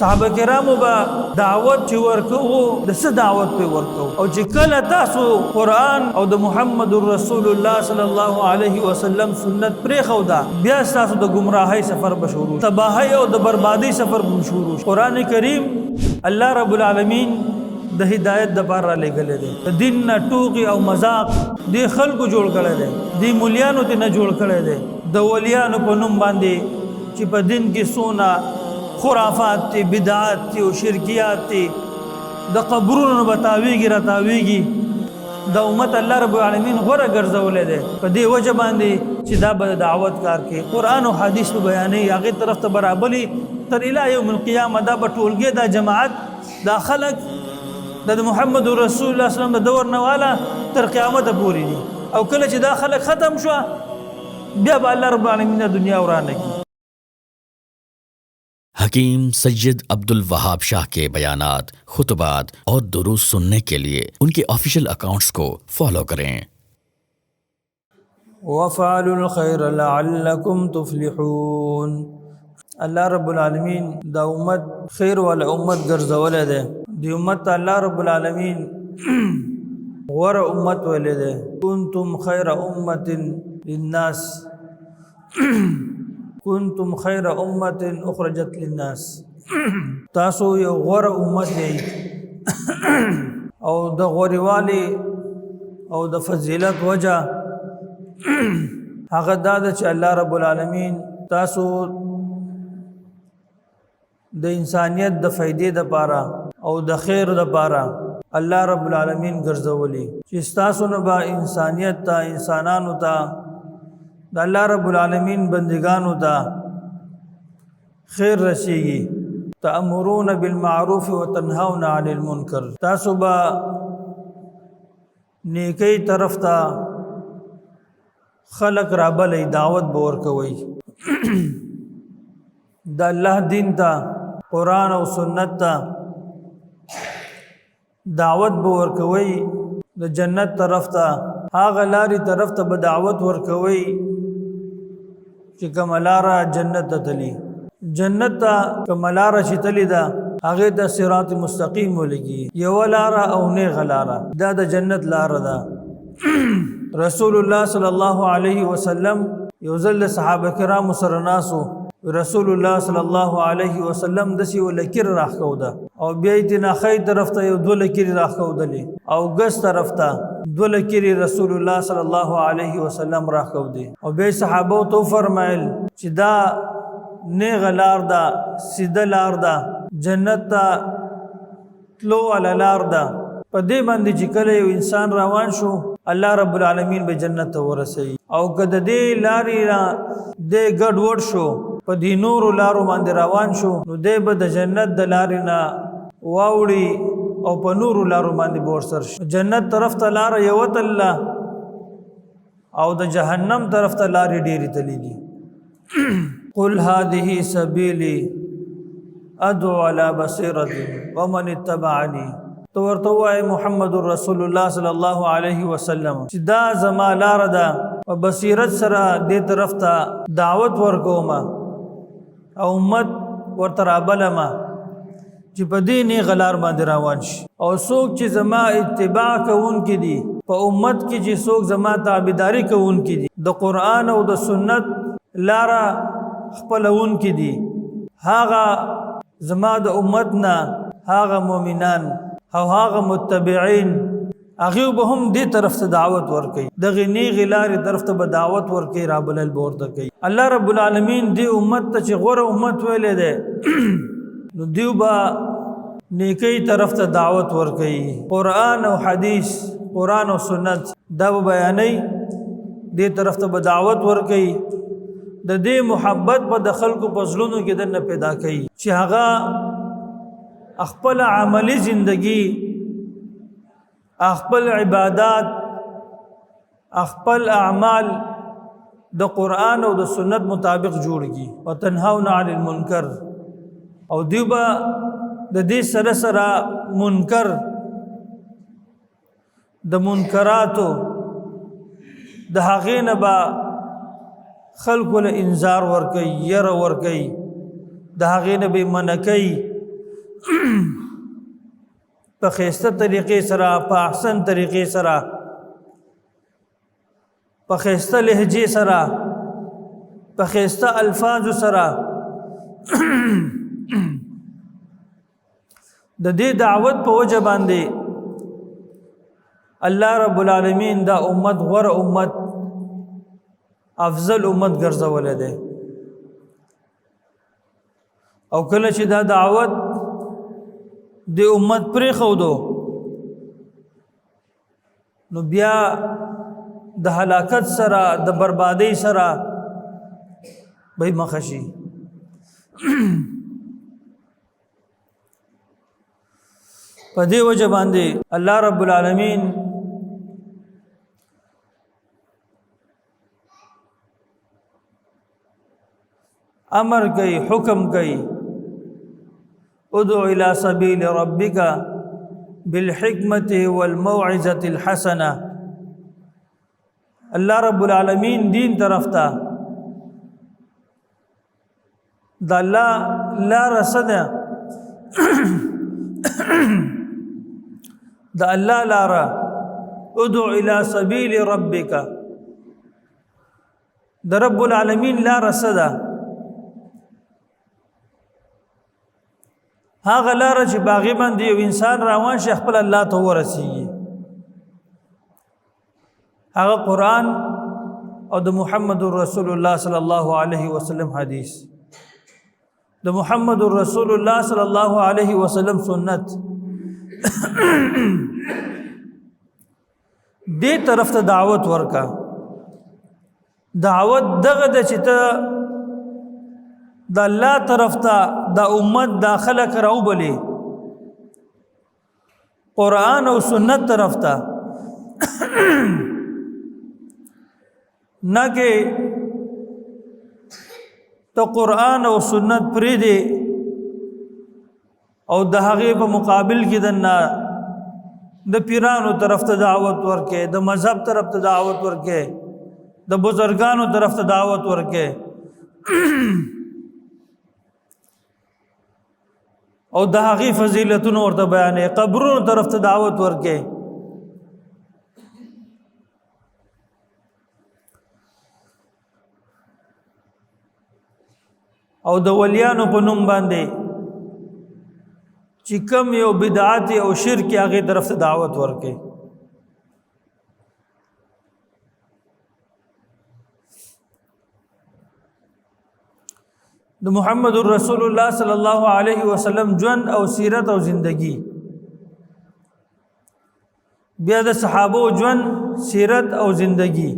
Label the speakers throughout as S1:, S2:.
S1: صحابه کرامو با دعوت چې ورکوو د څه دعوت په ورکوو او چې کله تاسو قرآن او د محمد رسول الله صلی الله علیه وسلم سنت پرې خو دا بیا تاسو د گمراهۍ سفر بشورو تباہی او د بربادی سفر بشورو. قرآن کریم الله رب العالمین د هدایت د بار را لګلې دي. د دین نه ټوکی او مذاق دی خلکو جوړ کړي دي، دی مولیانو ته نه جوړ کړي دي. د ولیانو په نوم باندې چې په دین کې سونا خرافات تی بدعات تی او شرکیات تی د قبرونو بتاویږي راتاویږي د امت الله رب العالمین غوړه ګرځولې ده. په دې وجه باندې چې دا به دعوت کار کې قرآن او حدیث په بیانې هغه طرف ته برابرلی تر اله یوم القیامه دا به ټولګي دا جماعت دا خلق د محمد رسول الله صلی الله علیه وسلم د دور نواله تر قیامت پورې دي. او کله چې دا خلق ختم شو بیا به الله رب العالمین دنیا ورانه کی.
S2: हकीम सैयद अब्दुल वहाब शाह के बयानात, खुतबात और दुरूस सुनने के लिए उनके ऑफिशियल अकाउंट्स को फॉलो करें.
S1: वफ़अलुल खैर लअल्लकुम तुफ्लिहून. अल्लाह रब्बुल आलमीन दा उम्मत खैर वाला उम्मत गर्ज़वले दे. दी उम्मत अल्लाह रब्बुल आलमीन वर उम्मत वले दे. कुंतुम खैर उम्मतिन लिन्नास कुंतुम खैर उम्मतिन उखरजत लिन्नास. تاسو یو غوره امت دی او د غوریوالي او د فضیلت وجه هغه دا چې الله رب العالمین تاسو د انسانیت د فائدې د پاره او د خیر د پاره الله رب العالمین ګرځولي چې تاسو نه با انسانیت ته انسانانو ته د الله رب العالمین بندگانو ته خیر رسیږي. تأمرون بالمعروف وتنهون عن المنکر. تاسو با نیکی طرف ته خلق رابلی دعوت بور کوي د الله دین ته قرآن او سنت ته دعوت بور کوي. د جنت طرف ته هغه لاري طرف ته به دعوت ور کوي چې کملاره جنت ته تلی. جنت ته کملاره چې تلی دا هغه د صراط مستقیم ولګي یو لاره او نه غلاره دا د جنت لاره ده. رسول الله صلی الله علیه وسلم یو ځل صحابه کرام سره ناسو رسول الله صلی الله علیه وسلم دسی ولکر راخو ده او بیا یې نه خی طرف ته یو دول کری راخو دلی او ګس طرف ته دول کری رسول الله صلی الله علیه وسلم راخو دي او به صحابه تو فرمایل چې دا نه غلار دا سیده لار دا جنت ته تلو علی لار دا. په دې باندې چې کله یو انسان روان شو الله رب العالمین به جنت ته ورسي او کده دې لارې دې ګډ وډ شو په دې نور لارو باندې روان شو نو دې به د جنت د لارې نه واوړي او په نور لارو باندې بورسر شي. جنت طرف ته لار یو تله او د جهنم طرف ته لارې ډېری تللی. قل هذه سبيلي ادعو على بصيرة ومن اتبعني. تو ورته وای محمد رسول الله صلی الله علیه وسلم چې دا زما لار ده او بصیرت سره دې طرف ته دعوت ورکوم او امت ورته رابلما چې په دې نه غلار باندې روان شي. او څوک چې زما اتباع کوونکي دي په امت کې چې څوک زما تابعداري کوونکي دي د قرآن او د سنت لاره خپلونکي دي هغه زما د امت نه هغه مؤمنان او هغه متبعين هغه به هم دې طرف ته دعوت ورکي دغه نه غلار طرف ته به دعوت ورکي رابل ورته کوي. الله رب العالمین دې امت ته چې غوره امت ویلې ده نو دیو با نیکی طرف ته دعوت ورکي. قرآن او حدیث قرآن او سنت دا بیانې دې طرف ته به دعوت ورکي. د دې محبت په د خلکو په زړونو کې دنه پیدا کوي چې هغه خپل عملی زندگی خپل عبادات خپل اعمال د قرآن او د سنت مطابق جوړږي. وتنهون عن المنکر او دیوبا د دې سره سره منکر د منکراتو د هغې نه به خلق له انذار ورکي ير ورکي د هغه نه به منکي په خسته طریقې سره، په احسن طریقې سره، په خسته لهجې سره، په خسته الفاظ سره د دې دعوت په وجه باندې الله رب العالمین دا امت غوره امت، افضل امت ګرځولې ده. او کله چې دا دعوت د امت پرې خودو نو بیا د هلاکت سره، د بربادۍ سره به مخشي. په دې وجه باندې الله رب العالمین امر کوي، حکم کوي، ادعو الى سبيل ربك بالحکمت والموعظة الحسنه. الله رب العالمین دین طرف ته د الله لار رسده، د الله لار، ادعو الى سبيل ربك، د رب العالمین لار رسده، هغه لار چې باغی باندې یو انسان روان شي خپل الله ته ورسیږي. هغه قرآن او د محمد رسول الله صلی الله علیه وسلم حدیث، د محمد رسول الله صلی الله علیه وسلم سنت دې طرف ته دعوت ورکا. دعوت دغه د چې ته د الله طرف ته د امت داخله کراو بلی قرآن او سنت طرف ته نه کې ته قرآن او سنت پرې دی او د هغې په مقابل کې د پیرانو طرف ته دعوت ورکې، د مذهب طرف ته دعوت ورکې، د بزرگانو طرف ته دعوت ورکې او د هغې فضیلتونو ورته بیانې، قبرونو طرف ته دعوت ورکې. او د ولیانو په نوم باندې چې کم یو بدعات او شرک هغې طرف ته دعوت ورکې. د محمد رسول الله صلی الله علیه وسلم ژوند او سیرت او زندگی، بیا د صحابو ژوند، سیرت او زندگی،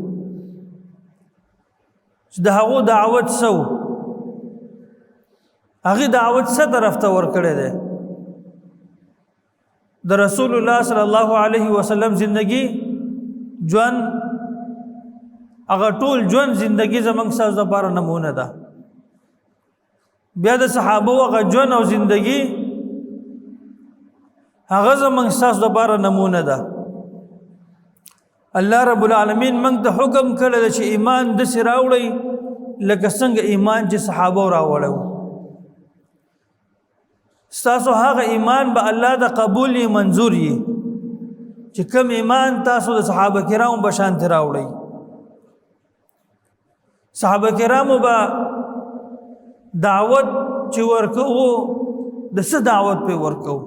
S1: د هغو دعوت سو، هغه دعوت څه طرف ته ورکړی دی؟ د رسول الله صلی الله علیه وسلم زندگی، ژوند، هغه ټول ژوند زندگی زموږ ستاسو لپاره نمونه ده. بیا د صحابه هغه ژوند او زندگی هغه زموږ ستاسو لپاره نمونه ده. الله رب العالمین موږ ته حکم کړی دی چې ایمان داسې راوړئ لکه څنګه ایمان چې صحابه راوړی و. ستاسو هغه ایمان به الله د قبول منظور یي چې کوم ایمان تاسو د صحابه کرامو په شان راوړئ. صحابه کرامو به دعوت چې ورکوو، د څه دعوت په ورکوو؟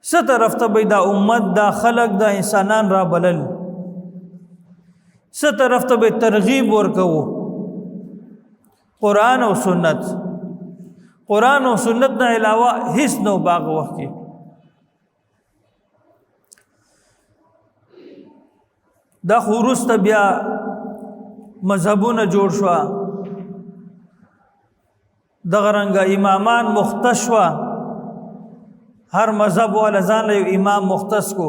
S1: څه طرف ته به دا امت، دا خلق، دا انسانان را بلل؟ څه طرف ته به ترغیب ورکوو؟ قرآن او سنت. قرآن او سنت نه علاوه هیڅ نو باغ وخت کې. دا خو وروسته بیا مذهبونه جوړ شوه، دغه رنګه امامان مختص شوه، هر مذهب والا ځان له یو امام مختص کو.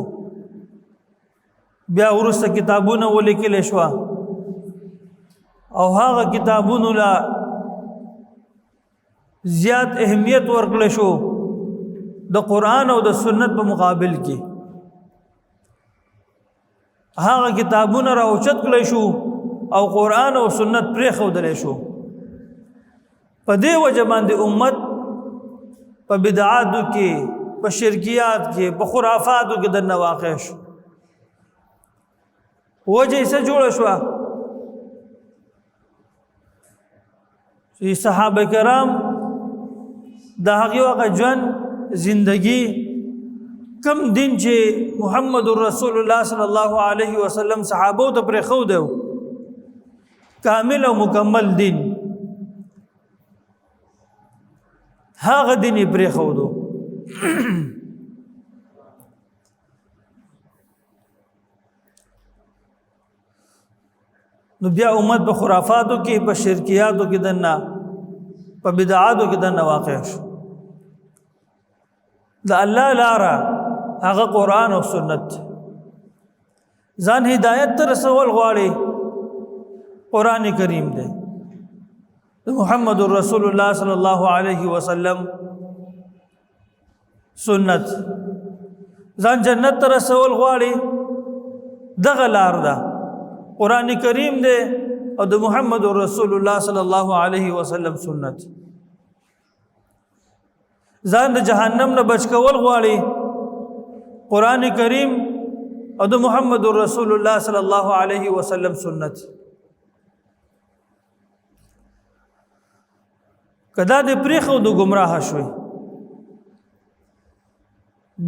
S1: بیا وروسته کتابونه ولیکل شوه او هغه کتابونو لا زیات اهمیت ورکړل شو د قرآن او د سنت په مقابل کې. هغه کتابونه راوچت کړل شو او قرآن او سنت پرېښودلی شو. په دې وجه باندې امت په بدعاتو کې په شرکیات کې په خرافاتو کې دنه واقع شو وجه یې څه جوړه شوه چې صحابه کرام د هغې وخت ژوند زندگی کم دین چې محمد رسول الله صلی الله علیه وسلم صحابو ته پرېښودی و کامل او مکمل دین هغه دین یې پرېښودو نو بیا امت په خرافاتو کې په شرکیاتو کې دنه په بدعاتو کې دنه واقع شو د الله لاره هغه قرآن او سنت ځان هدایت ته رسول غواړي قرآن کریم دی محمد رسول الله صلی الله علیه وسلم سنت ځان جنت ته رسول غواړي دغه لار ده قرآن کریم دی او د محمد رسول الله صلی الله علیه وسلم سنت ځان د جهنم نه بچ کول غواړي قرآن کریم او د محمد رسول الله صلی الله علیه وسلم سنت کدا د پریخو د گمراه شوي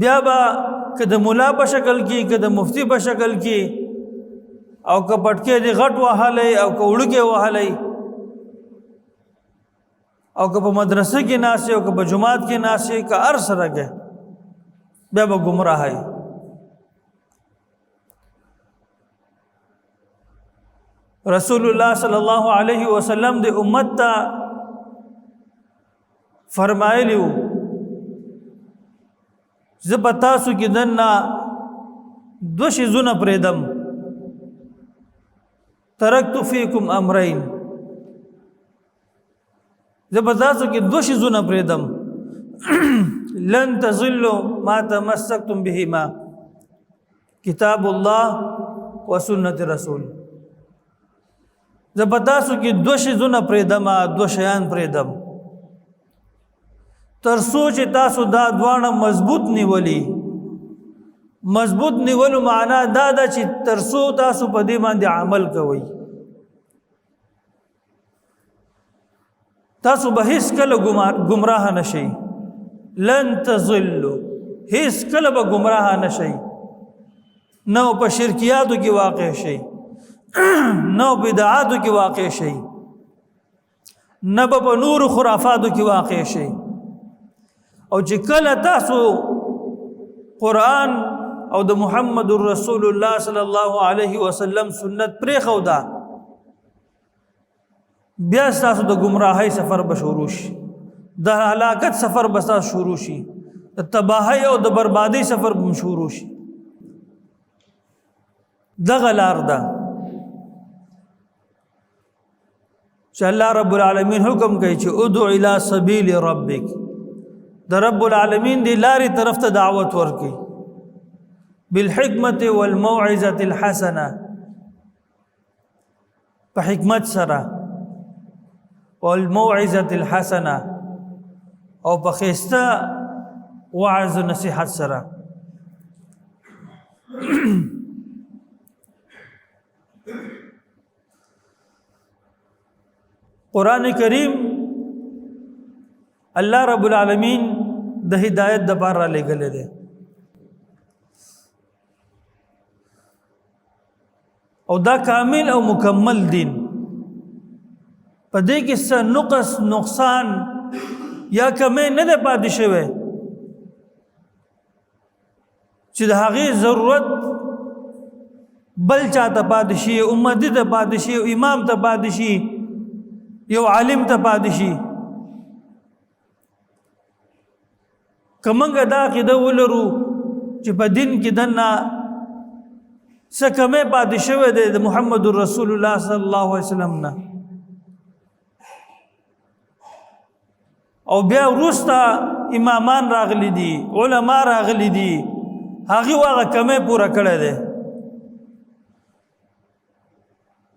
S1: بیا به که د مولا په شکل کې که د مفتی په شکل کې او که پټکې دی غټ وهلی او که وړوکې وهلی او که په مدرسه کې ناسې او که په جماعت کې ناسې که هر سره کې بیا به گمراهی رسول الله صلی الله علیه وسلم د امت ته فرمایلی وو زه په تاسو کې دننه دوه شیزونه پرېږدم ترکت فیکم امرین زه په تاسو کې دوه شیزونه پرېږدم لن تضلوا ما تمسکتم بهما کتاب الله و سنت رسول زه په تاسو کې دوه شیزونه پرېږدم دوه شیان پرېږدم تر څو چې تاسو دا دواړه مضبوط نیولي مضبوط نیولو معنا دا ده چې تر څو تاسو په دې باندې عمل کوئ تاسو به هیڅ کله گمراه نشئ لن تضلوا هیڅ کله به گمراه نشئ نه په شرکیاتو کې واقع شئ نه بدعاتو کې واقع شئ نه په نور خرافاتو کې واقع شئ او چې کله تاسو قرآن او د محمد رسول الله صلی الله علیه وسلم سنت پرېښوده بیا تاسو د گمراهۍ سفر به شروع شي د هلاکت سفر به تاسو شروع شي د تباهۍ او د بربادۍ سفر به شروع شي دغه لار ده چې الله رب العالمین حکم کوي چې ادع الی سبیل ربک د رب العالمین دی لارې طرف ته دعوت ورکړي بالحکمت والموعظه الحسنه په حکمت سره والموعظه الحسنه او په ښایسته وعظ و نصیحت سره قرآن کریم الله رب العالمین د هدایت د پاره را لګلې ده او دا کامل او مکمل دین په دې کې څه نقص نقصان یا کمې نه ده پاتې شوی چې د هغې ضرورت بل چاته پاتې شي امتی ته پاتې شي امام ته پاتې شي یو عالم ته پاتې شي که موږ دا عقیده ولرو چې په دین کې دننه څه کمې پاتې شوی دی د محمد رسول الله صلی الله علیه وسلم نه او بیا وروسته امامان راغلي دي علما راغلي دي هغې هغه کمې پوره کړی دی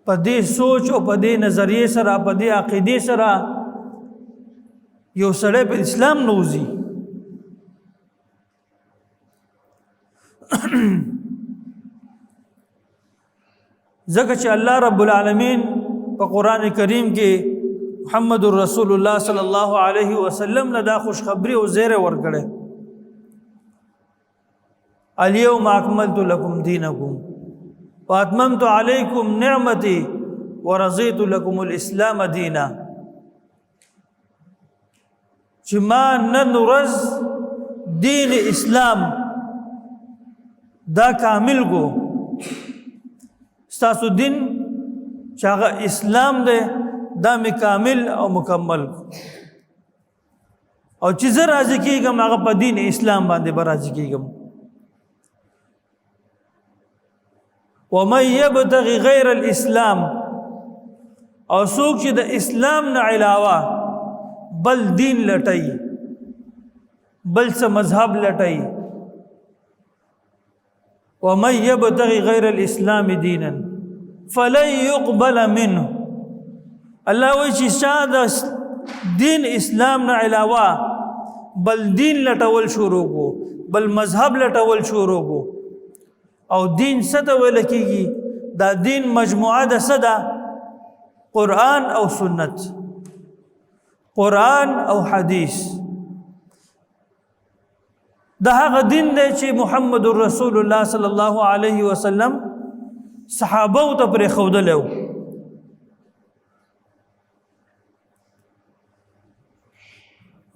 S1: په دې سوچ او په دې نظریې سره په دې عقیدې سره یو سړی په اسلام نه وځي ځکه چې الله رب العالمین په قران کریم کې محمد رسول الله صلی الله علیه وسلم نه دا خوشخبری او زیره ورکړي الیوم اکملت لکم دینکم واتممت علیکم نعمتي ورضیت لکم الاسلام دینا چې ما نن ورځ دین اسلام دا کامل کو ستاسو دین چې هغه اسلام دی دا می کامل او مکمل او چې زه راضي کېږم هغه په دین اسلام باندې به راضي کېږم ومن يبتغي غیر الاسلام او څوک چې د اسلام نه علاوه بل دین لټي بل څه مذهب لټي ومن يبتغي غیر الاسلام دینا فلن يقبل منه الله وی چې شاده دین اسلام نه علاوه بل دین لټول شروع کو بل مذهب لټول شروع کو او دین څه ویل کیږي دا دین مجموعه ده صدا قرآن او سنت قرآن او حدیث دا هغه دین دی چې محمد رسول الله صلی الله علیه وسلم صحابه ته پر خودلو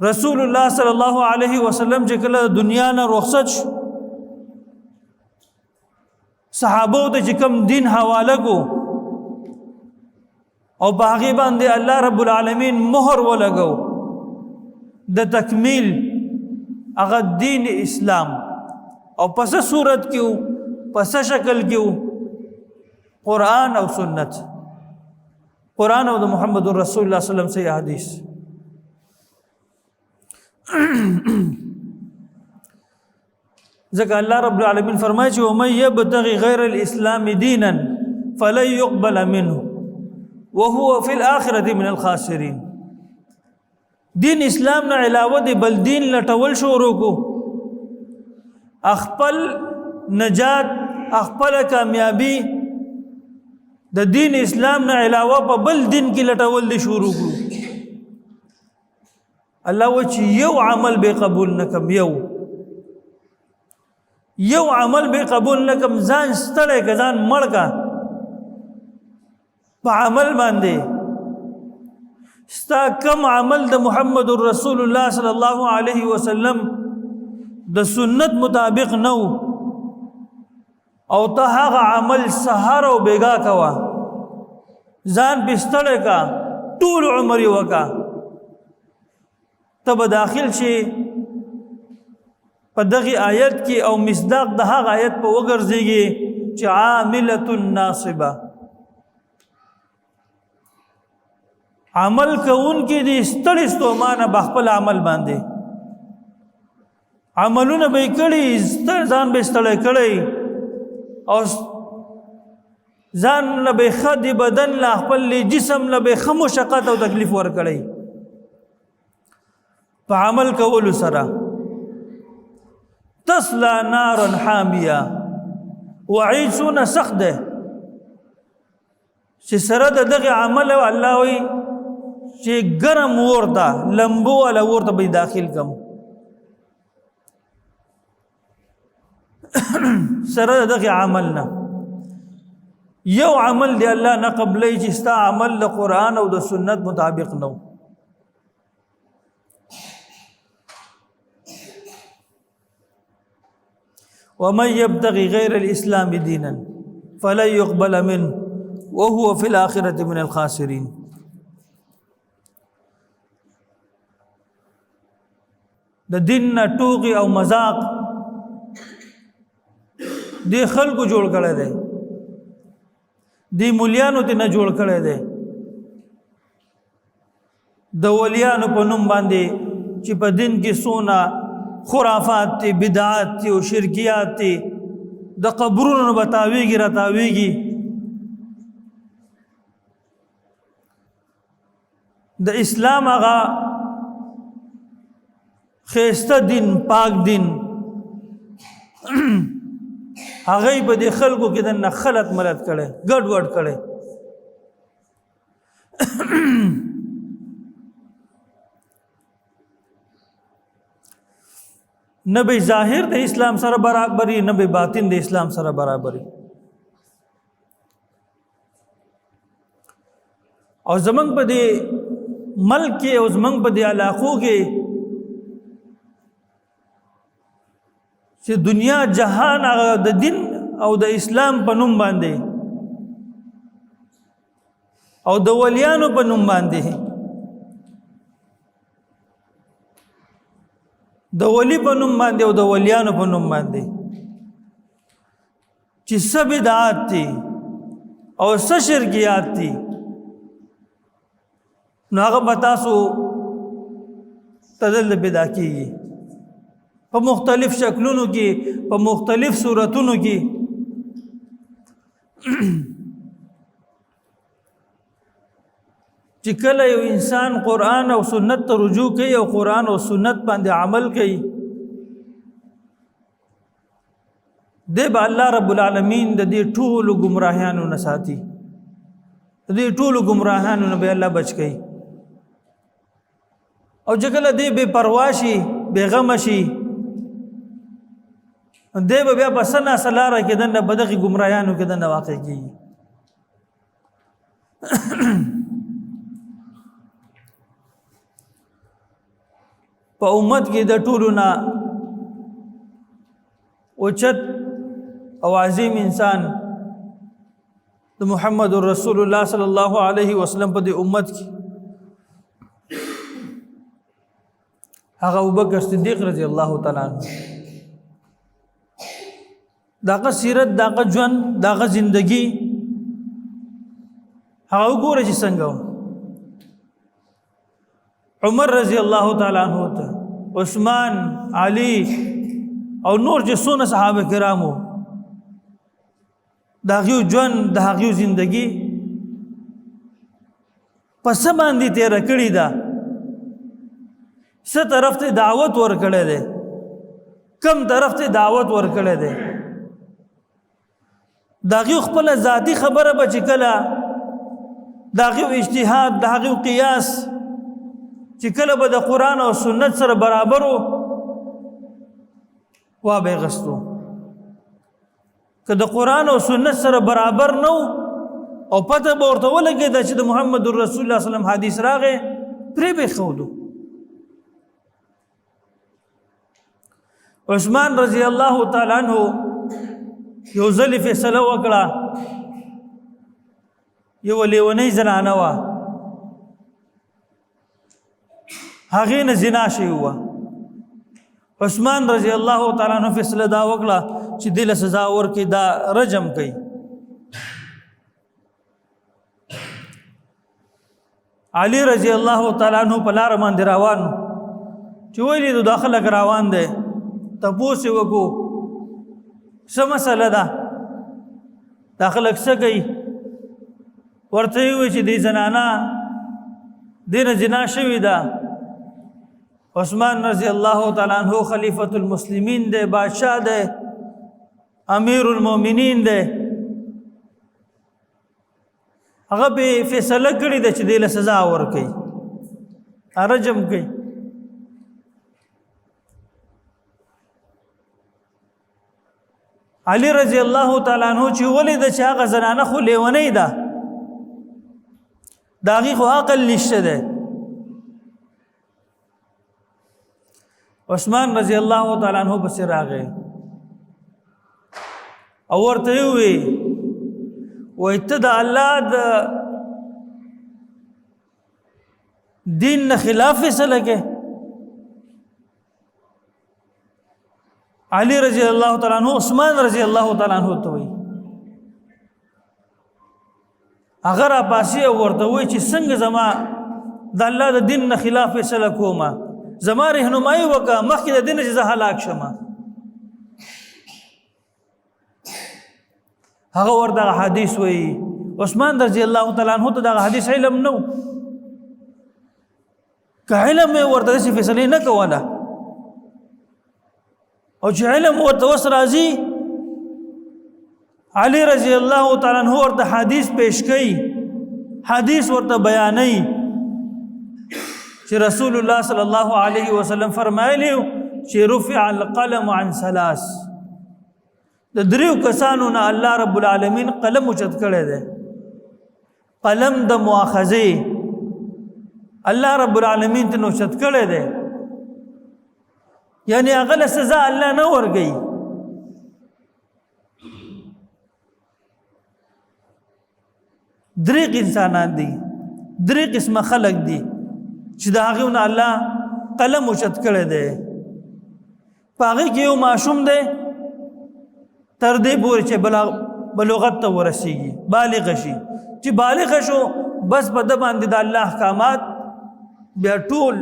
S1: رسول الله صلی الله علیه وسلم چې کله دنیا نه رخصت صحابه ته چې کوم دین حواله کو او باغی باندې الله رب العالمین مهر ولګو د تکمیل هغه دین اسلام او پس صورت کیو پس شکل کیو قرآن او سنت قرآن او محمد رسول الله صلی الله علیه وسلم سے حدیث ځکه الله رب العالمین فرمایي چې ومن يبتغي غیر الاسلام دینا فلن يقبل منه وهو في الاخره من الخاسرين دین اسلام نه علاوه دی بل دین لټول شروع کو خپل نجات خپل کامیابی د دین اسلام نه علاوه په بل دین کې لټول دي شروع کو الله و چې یو عمل به قبول نکم یو عمل به قبول نکم ځان ستړی که ځان مړ کا په عمل باندې ستا کم عمل د محمد رسول الله صلی الله علیه وسلم د سنت مطابق نو او ته هغه عمل سهار او بیګا کوا ځان بستړی کا ټول عمر وکا تب داخل شي په دغه آیت کې او مصداق د هغه آیت په وګرځيږي چې عامله ناصبه عمل کوون کې دي ستړي ستومانه بخپل عمل باندې عملونه به کړي ځان به ستړي کړي او ځان له به خدي بدن له خپل جسم له به خمشقت او تکلیف ور کړي په عمل کول سره تصلى نارا حاميه وعيد سونه سخت ده چې سره دغه عمل او الله وي چې ګرم ورته لمبو ولا ورته به داخل کم سره دغه عملنا یو عمل دی الله نه قبلې چې ستا عمل د قران او د سنت مطابق نو ومن يبتغي غير الاسلام دينا فلن يقبل منه وهو في الاخره من الخاسرين د دین ټوغي او مذاق دی خلکو جوړ کړي دي دی مولیانو ته نه جوړ کړي دي د ولیانو په نوم باندې چې په دین کې سونا خرافات تی بدعات تی او شرکیات تی د قبرونو بتاویږي راتاویږي د اسلام هغه خیسته دین پاک دین هغه په دې خلکو کې د خلط ملت کړي ګډ وډ کړي نه به ظاهر د اسلام سره برابرۍ نه به باطن د اسلام سره برابرۍ او زمنګ په دې ملک کې او زمنګ په دې علاقو کې چې دنیا جهان هغه د دین او د اسلام په نوم باندې او د ولیانو په نوم باندې د ولی په نوم باندې او د ولیانو په نوم باندې چې څه بدعات دي او څه شرکیات دي نو هغه به تاسو تدل پیدا کیږي په مختلف شکلونو کې په مختلف صورتونو کې چې کله یو انسان قرآن او سنت ته رجوع کوي او قرآن او سنت باندې عمل کوي دی به الله رب العالمین د دې ټولو ګمراهیانو نه ساتي د دې ټولو ګمراهیانو نه به الله بچ کوي او چې کله دی بې پروا شي بې غمه شي دی به بیا په سنه سلاره کې دننه په دغې ګمراهیانو کې دننه واقع کېږي په امت کې د ټولو نه اوچت او عظیم انسان د محمد رسول الله صلی الله علیه وسلم په دې امت کې هغه ابوبکر صدیق رضی الله تعالی عنہ داغه سیرت داغه ژوند داغه زندگی هغه وګوره چې څنګه عمر رضی الله تعالی عنہ ته عثمان علی او نور چې څونه صحابه کرامو داغه ژوند داغه زندگی پس باندې تیر کړی دا څه طرف ته دعوت ورکړی دی کم طرف ته دعوت ورکړی دی داغه خپل ذاتی خبره به چې کله داغه اجتهاد داغه قیاس چې کله به د قرآن او سنت سره برابر وا به غستو که د قرآن او سنت سره برابر نو او پته به ورته ولګېده چې د محمد رسول الله صلی الله علیه وسلم حدیث راغی پرې به ښودو عثمان رضی الله تعالی عنہ یو ځل فیصله وکړه یو لیونۍ زنانه وه هغې نه زنا شوې وه عثمان رضی الله تعالی عنہ فیصله دا وکړه چې دې له سزا ورکړي دا رجم کوي علي رضی الله تعالی عنہ په لاره باندې روان چې ویلې د داخله روان دی تپوس یې وکړو څه مسله ده دا خلک څه کوي ورته یې وویل چې دې زنانه دې نه زنا شوې ده عثمان رضی الله تعالی عنہ خلیفۃ المسلمین دی بادشاہ دی امیر المؤمنین دی هغه به فیصله کړې ده چې دې له سزا ورکړي رجم کوي علی رضی الله تعالی عنہ چې ولې د چې هغه زنانه خو لیونۍ ده د هغې خو عقل نشته دی عثمان رضی الله تعالی عنہ پسې راغی او ورته یې وویل وایي ته د الله د دین نه خلاف فیصله کوې علی رضی الله تعالی عنہ عثمان رضی الله تعالی عنہ ته وایي هغه راپاسې او ورته وایي چې څنګه زما د الله د دین نه خلاف فیصله کومه زما رهنمایي وکړه مخکې د دین چې زه هلاک شم هغه ورته حدیث وایي عثمان رضی الله تعالی عنہ ته دا حدیث علم نو که علم ورته داسې فیصلې نه کوله او چې علم ورته وس راځي علی رضی الله تعالی عنہ ورته حدیث پیش کړي، حدیث ورته بیانوي چې رسول الله صلی الله علیه وسلم فرمایلی چې رفع القلم عن ثلاث، د دریو کسانو نه الله رب العالمین قلم اوچت کړی دی، قلم د مؤاخذه الله رب العالمین ته اوچت کړی دی، یعنی هغه له سزا الله نه ورګي. درې انسانان دي، درې قسمه خلق دي چې د هغه نه الله قلم اوچت کړی دی. پاغه کې یو معصوم دی تر دې پورې چې بلوغت ته ورسیږي، بالغ شي، چې بالغ شو بس په د باندې د الله احکامات بیا ټول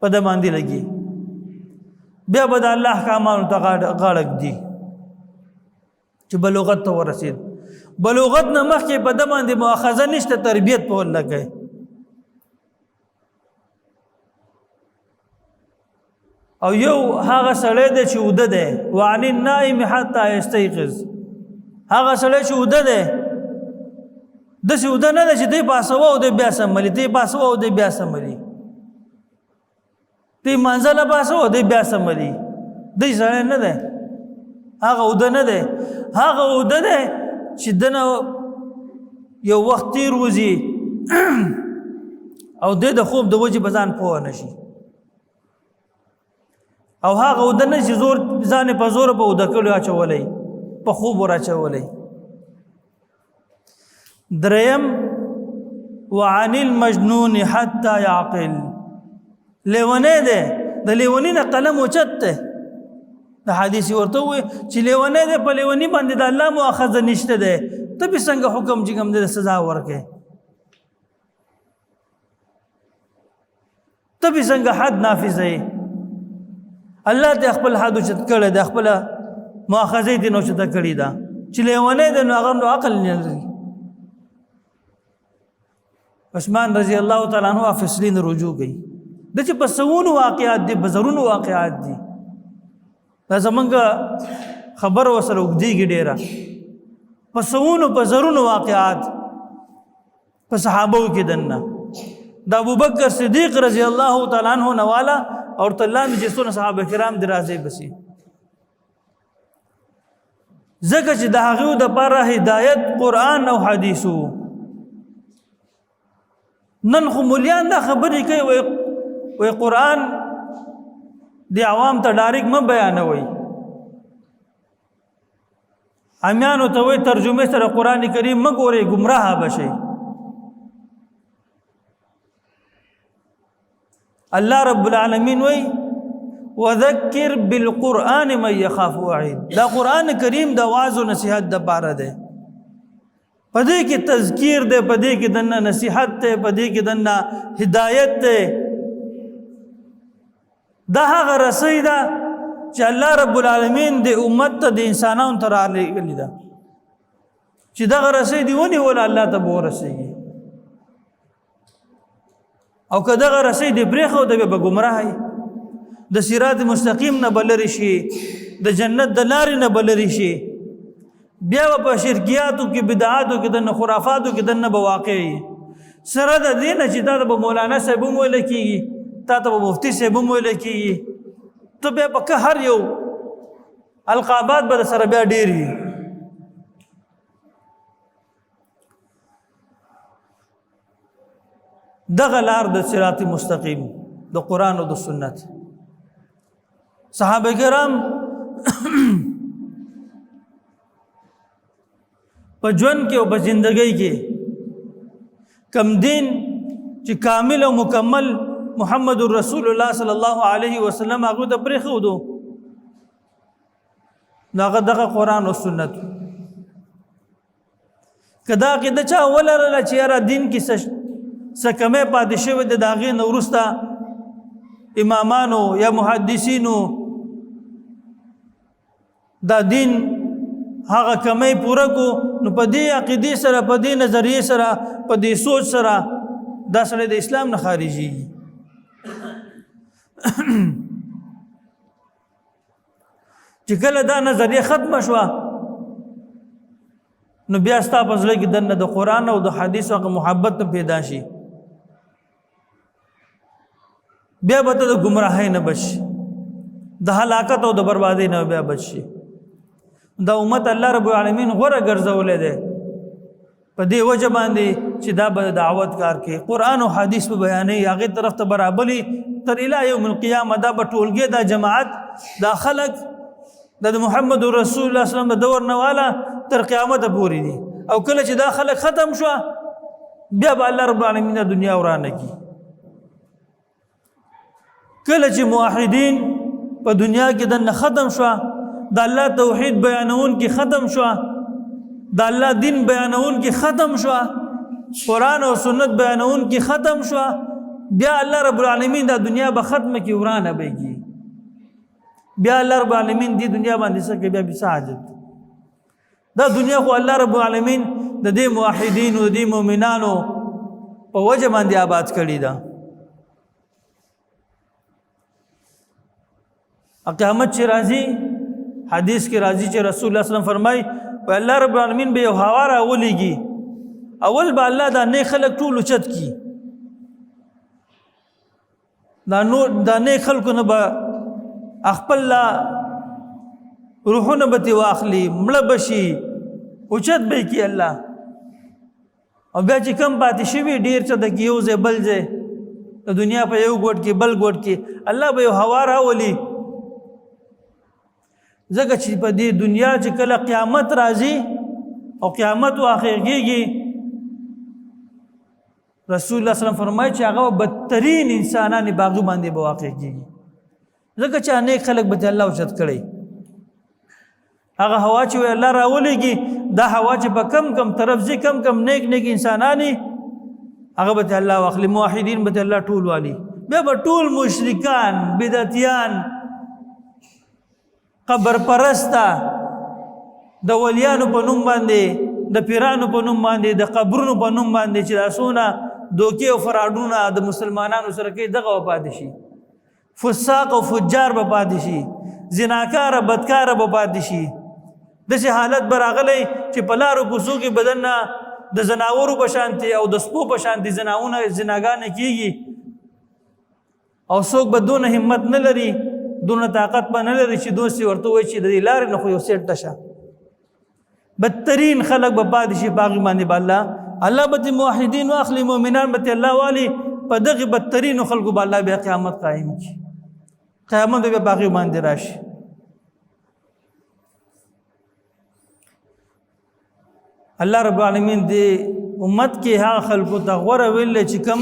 S1: په د باندې لګي، بیا به د الله احکاماتو ته غاړه ږدي چې بلوغت ته ورسید. بلوغت نه مخکې په د باندې مؤاخذه نشته، تربیت په ور لګي. او یو هغه سړی دی چې اوده دی، وعن النائم حتی یستيقظ، هغه سړی چې اوده دی داسې اوده نه دی چې دی پاسوه او دی بیا سملي، دی پاسوه او دی بیا سملي، دی منځله پاسوه او دی بیا سملي، دی سړی نه دی، هغه اوده نه دی، هغه اوده دی چې دنه یو وخت تیر وځي او دی د خوب د وجې په ځان پوه نه شي، او هغه اوده نه چې زور ځان په زور په اوده کړي اچولی، په خوب ور اچولی. دریم وعن المجنون حتی یعقل، لیونی دی، د لیونی نه قلم اوچت دی. د حدیث ورته ووایي چې لیونی دی، په لیونی باندې د الله مؤاخذه نشته دی، ته به څنګه حکم چې کوم دی د سزا ورکړې، ته به څنګه حد نافظوي. الله ته خپل حد اوچت کړی دی، خپل مؤاخذه یې نو اوچته کړې ده چې لیونی دی نو هغه نو عقل نه لري. عثمان رضی الله تعالی عنہ فیصلې نه رجوع کوي، د چې په سوونو واقعات دي، په زرونو واقعات دي، دا زمونږ خبر وسره اوږدېږي ډېره، په سوونو په زرونو واقعات په صحابو کې دننه د ابوبکر صدیق رضی الله تعالی عنہ نوالا اور تلان جسونه صحابه کرام درازه بسی، ځکه چې د هغو د پاره هدایت قرآن او حدیثو. نن خو مولیان دا خبرې کوي وی قرآن دی عوام ته ډایرک مه بیانوي، عامیانو ته وی ترجمه سره قرآن کریم مه ګورئ ګمراه بشئ. الله رب العالمین وی وذکر بالقرآن من یخاف وعید، دا قرآن کریم د واعظ و نصیحت د پاره دی، پدې کې تذکیر دی، پدې کې دنه نصیحت دی، پدې کې دنه هدایت دی. دا هغه رسۍ ده چې الله رب العالمین د امت ته د انسانانو ته رالیږلې ده، چې دغه رسۍ دې ونیوله الله ته به ورسېږي، او که دغه رسۍ دې پرېښوده بیا به ګمراهی، د صراط مستقیم نه به لرې شي، د جنت د لارې نه به لرې شي، بیا به په شرکیاتو کې بدعاتو کې دنه خرافاتو کې دنه به واقع وي. سره د دې نه چې تا ته به مولانا صاحب هم ویلی کېږي، تا ته به مفتي صاحب هم ویلی کېږي، ته بیا په که هر یو القابات به د سره بیا ډېر وي. دغه لار د صراط مستقیم د قرآن او د سنت، صحابه کرام په ژوند کې او په زندګۍ کې کم دین چې کامل او مکمل محمد رسول الله صلی الله علیه وسلم هغه ته پرېښودو، هغه دغه قرآن او سنت. که دا عقیده چا ولرله چې یاره دین کې څه کمی پاتې شوی دی، د هغې نه وروسته امامانو یا محدثینو دا دین هغه کمی پوره کو، نو په دې عقیدې سره، په دې نظریې سره، په دې سوچ سره دا سړی د اسلام نه خارجېږي. چې کله دا نظریه ختمه شوه نو بیا ستا په زړه کې دنه د قرآن او د حدیث هغه محبت پیدا شي، بیا به ته د ګمراهۍ نه بچ، د هلاکت او د بربادۍ نه بیا بچ شي. دا امت الله رب العالمین غوره ګرځولی دی په دې وجه باندې چې دا به دعوت کار کوي، قرآن او حدیث په بیانوي، هغې طرف ته برابري تر الی یوم القیامه. دا به ټولګې دا جماعت دا خلک د محمد رسول الله صلی الله علیه وسلم د دور نه والا تر قیامت پورې دي. او کله چې دا خلک ختم شو بیا به الله رب العالمین د دنیا ورانه کی. کله چې موحدین په دنیا کې دنه ختم شو، د الله توحید بیانون کې ختم شو، د الله دین بیانون کې ختم شو، قرآن او سنت بیانون کې ختم شو، بیا الله رب العالمین د دنیا به ختم کې ورانه بیږي. بیا الله رب العالمین دی دنیا باندې سکه بیا به حاجت. دا دنیا خو الله رب العالمین د دې موحدین او د دې مؤمنانو په وجه باندې آباد کړی دا. قیامت چې راځي حدیث کې راځي چې رسول الله صلی الله علیه وسلم فرمای په الله رب العالمین به یو هوا راولېږي، اول به الله دا نه خلق ټول اوچت کی، دا نه خلقو نه به خپل روحونه به واخلي، مړه بشي، اوچت به کی الله. او بیا چې کم پاتې شوي ډېر څه د یو ځای بل ځای د دنیا په یو ګوټ کې بل ګوټ کې الله به یو هوا راولي. ځکه چې په دې دنیا چې کله قیامت راځي او قیامت واقع کېږي، رسول الله صلی الله علیه وسلم فرمایي چې هغه بدترین انسانان باغ باندې به واقع کېږي، ځکه چې انیک خلک به الله اوچت کړي. هغه هوا چې الله راولېږي دا هوا چې په کم کم طرف ځي، کم کم نیک نیک انسانانی هغه به الله واخلي، موحدین به الله ټول والی، بیا به ټول مشرکان بدعتیان قبر پرستا د ولیانو په نوم باندې، د پیرانو په نوم باندې، د قبرونو په نوم باندې چې داسونه دوکې او فراډونه د مسلمانانو سره کوي دغه به پاتې شي، فساق او فجار به پاتې شي، زناکار بدکار به پاتې شي. داسې حالت به راغلی چې په لارو کوڅو کې بدن نه د زناورو په شانتې او د سپو په شانتې زناګانې کېږي، او څوک به دونه همت نه لري، دونه طاقت به نه لري چې دوسې ورته وایي چې د دې لارې نه خو یو سیټ ته شه. بدترین خلک به پاتې شي په هغې باندې به الله به موحدین واخلي، مؤمنان به الله والي، په دغې بدترینو خلکو به الله بیا قیامت قایم کړي، قیامت بیا په هغې باندې راشي. الله رب العالمین دې امت کې هغه خلکو ته غوره ویل چې کوم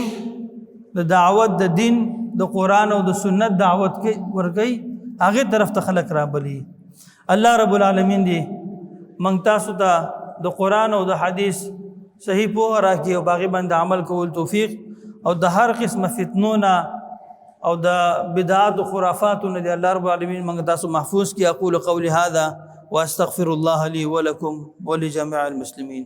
S1: د دعوت د دین د قرآن او د سنت دعوت ورکوي، هغې طرف ته خلک رابلي. الله رب العالمین دې موږ تاسو ته د قرآن او د حدیث صحیح پوهه راکړي او هغې باندې عمل کول توفیق، او د هر قسمه فتنو نه او د بدعات و خرافاتو نه دې الله رب العالمین موږ تاسو محفوظ کړي. اقول قولي هذا واستغفر الله لي ولكم ولجميع المسلمين.